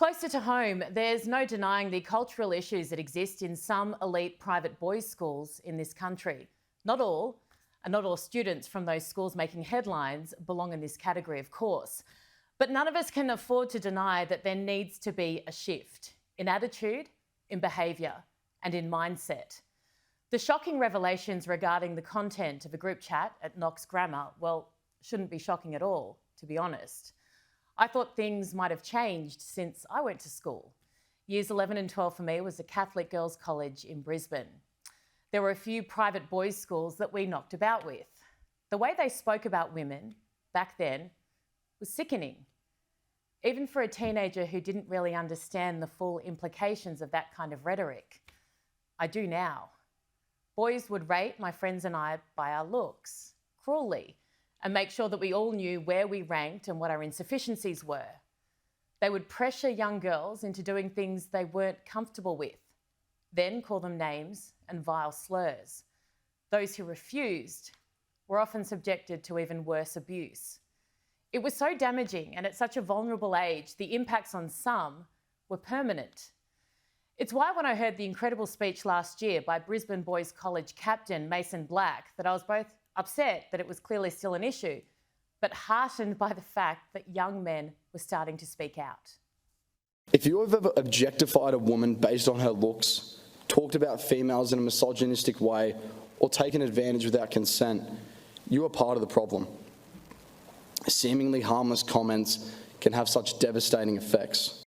Closer to home, there's no denying the cultural issues that exist in some elite private boys' schools in this country. Not all, and not all students from those schools making headlines belong in this category, of course. But none of us can afford to deny that there needs to be a shift in attitude, in behaviour, and in mindset. The shocking revelations regarding the content of a group chat at Knox Grammar, well, shouldn't be shocking at all, to be honest. I thought things might have changed since I went to school. Years 11 and 12 for me was a Catholic girls' college in Brisbane. There were a few private boys' schools that we knocked about with. The way they spoke about women back then was sickening. Even for a teenager who didn't really understand the full implications of that kind of rhetoric. I do now. Boys would rate my friends and I by our looks, cruelly, and make sure that we all knew where we ranked and what our insufficiencies were. They would pressure young girls into doing things they weren't comfortable with, then call them names and vile slurs. Those who refused were often subjected to even worse abuse. It was so damaging, and at such a vulnerable age, the impacts on some were permanent. It's why when I heard the incredible speech last year by Brisbane Boys College captain Mason Black, that I was both upset that it was clearly still an issue, but heartened by the fact that young men were starting to speak out. If you have ever objectified a woman based on her looks, talked about females in a misogynistic way, or taken advantage without consent, you are part of the problem. Seemingly harmless comments can have such devastating effects.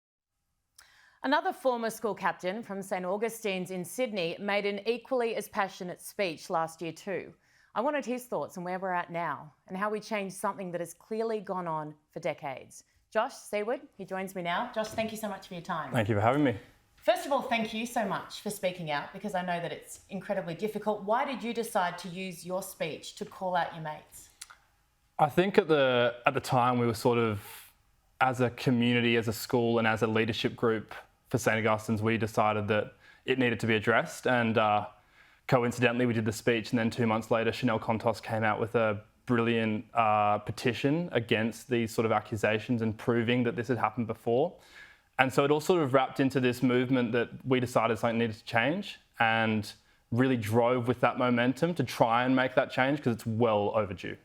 Another former school captain from St Augustine's in Sydney made an equally as passionate speech last year too. I wanted his thoughts on where we're at now and how we changed something that has clearly gone on for decades. Josh Seward, he joins me now. Josh, thank you so much for your time. Thank you for having me. First of all, thank you so much for speaking out, because I know that it's incredibly difficult. Why did you decide to use your speech to call out your mates? I think at the time we were sort of, as a community, as a school and as a leadership group for St Augustine's, we decided that it needed to be addressed, and coincidentally we did the speech, and then 2 months later Chanel Contos came out with a brilliant petition against these sort of accusations and proving that this had happened before. And so it all sort of wrapped into this movement that we decided something needed to change, and really drove with that momentum to try and make that change, because it's well overdue.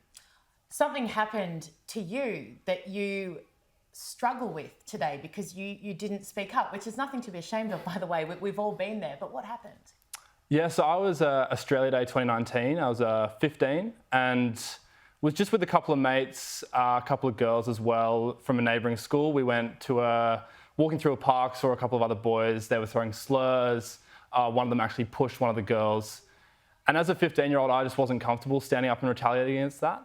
Something happened to you that you struggle with today because you didn't speak up, which is nothing to be ashamed of, by the way. We've all been there, but what happened? Yeah, so I was Australia Day 2019. I was 15 and was just with a couple of mates, a couple of girls as well from a neighbouring school. We went to walking through a park, saw a couple of other boys. They were throwing slurs. One of them actually pushed one of the girls. And as a 15-year-old, I just wasn't comfortable standing up and retaliating against that.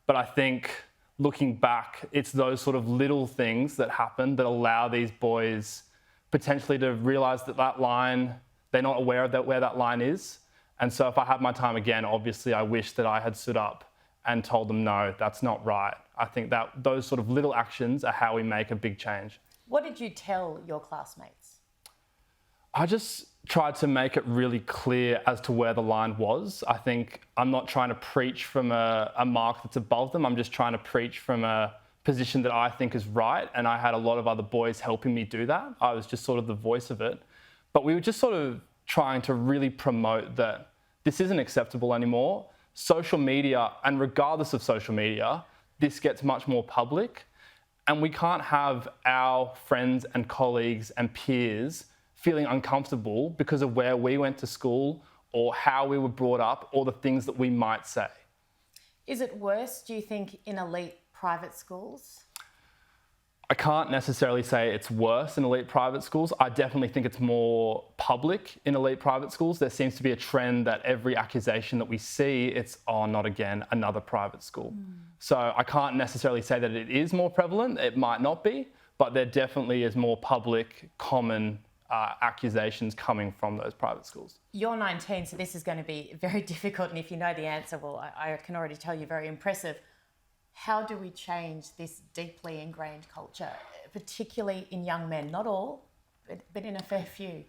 But I think looking back, it's those sort of little things that happen that allow these boys potentially to realise that that line, they're not aware of where that line is. And so if I had my time again, obviously I wish that I had stood up and told them, no, that's not right. I think that those sort of little actions are how we make a big change. What did you tell your classmates? I just tried to make it really clear as to where the line was. I think I'm not trying to preach from a mark that's above them. I'm just trying to preach from a position that I think is right. And I had a lot of other boys helping me do that. I was just sort of the voice of it. But we were just sort of trying to really promote that this isn't acceptable anymore. Social media, and regardless of social media, this gets much more public. And we can't have our friends and colleagues and peers feeling uncomfortable because of where we went to school or how we were brought up or the things that we might say. Is it worse, do you think, in elite private schools? I can't necessarily say it's worse in elite private schools. I definitely think it's more public in elite private schools. There seems to be a trend that every accusation that we see, it's, oh, not again, another private school. So I can't necessarily say that it is more prevalent. It might not be, but there definitely is more public, common accusations coming from those private schools. You're 19, so this is going to be very difficult, and if you know the answer, well, I can already tell you very impressive. How do we change this deeply ingrained culture, particularly in young men? Not all, but in a fair few.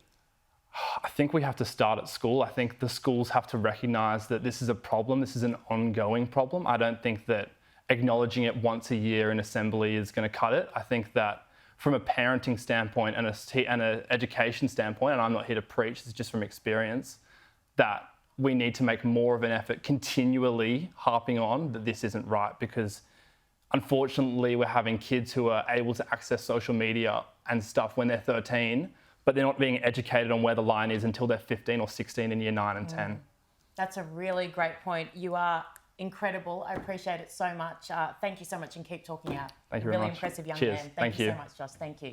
I think we have to start at school. I think the schools have to recognise that this is a problem. This is an ongoing problem. I don't think that acknowledging it once a year in assembly is going to cut it. I think that from a parenting standpoint and an education standpoint, and I'm not here to preach, this is just from experience, that we need to make more of an effort continually harping on that this isn't right, because unfortunately we're having kids who are able to access social media and stuff when they're 13, but they're not being educated on where the line is until they're 15 or 16 in year 9 and 10. That's a really great point. You are incredible. I appreciate it so much. Thank you so much, and keep talking out. Thank you very really much. Impressive young Cheers. man. Thank you you. so much, Josh. Thank you.